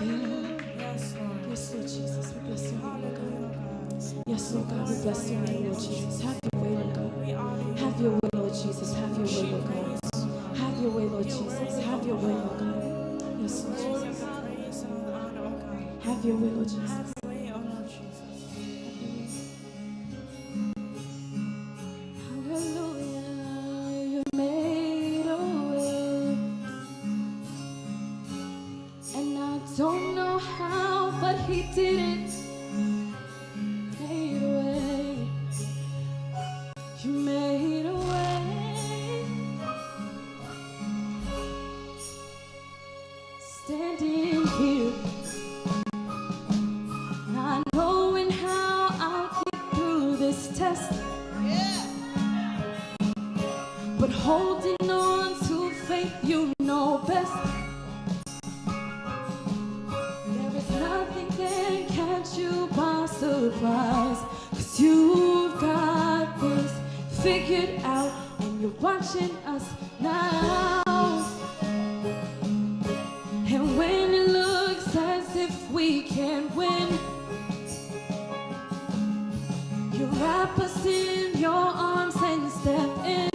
fill. Yes, Lord Jesus, we bless your name, Lord God. Yes, Lord God, we bless your name, Lord Jesus. Have your way, Lord God. Have your way, Lord Jesus. Have your way, Lord God. Have your way, Lord Jesus. Have your way, Lord God. Yes, Lord Jesus. Have your way, Lord Jesus. Don't know how, but he did it. Made a way. You made a way. Standing here, not knowing how I'll get through this test. Yeah. But holding on to faith, you know best. You by surprise, 'cause you've got this figured out, and you're watching us now. And when it looks as if we can't win, you wrap us in your arms and step in.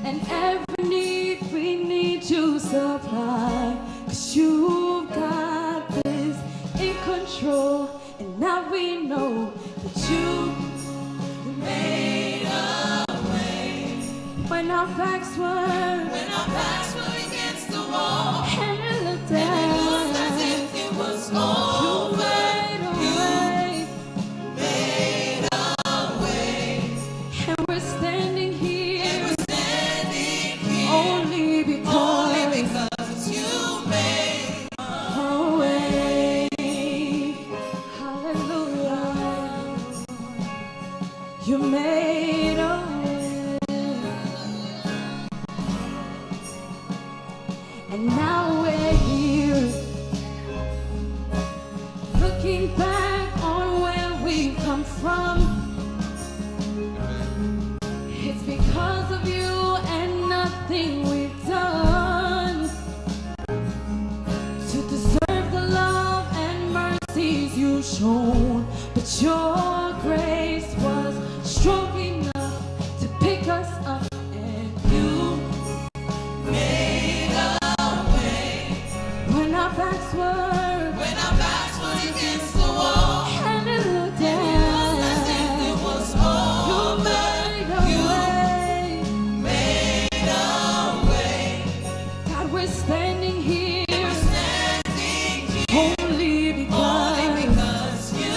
And every need we need you supply, 'cause you've got control, and now we know that you made a way when our backs were against the wall, and it looked as if it was over. You made a way, and we're standing here, only because you made a way. You made a way, and now we're here, looking back on where we come from. It's because of you and nothing we've done to deserve the love and mercies you've shown, but your grace was strong enough to pick us up, and you made a way when our backs were against the wall, and it looked as if it was over. You made a way. God, we're standing here, only because you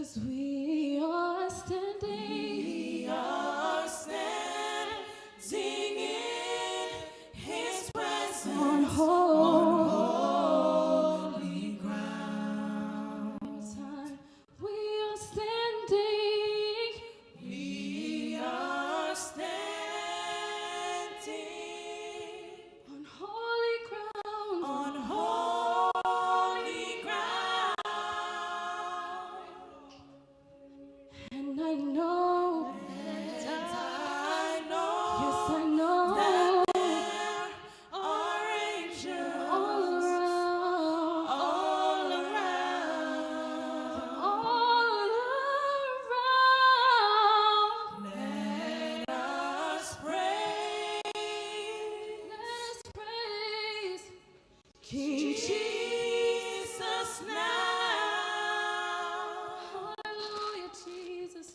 'cause we are standing. We are standing in His presence On holy ground. time. We are standing. We are standing On holy ground. on holy ground. And I know. And I know Yes, I know. that there are angels All around. all around. All around. Let us praise Let's praise King Jesus now. Hallelujah, Jesus.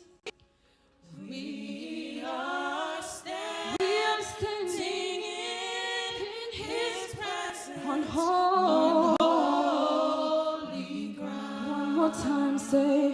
We are standing We are standing in His presence on holy. holy ground. One more time, say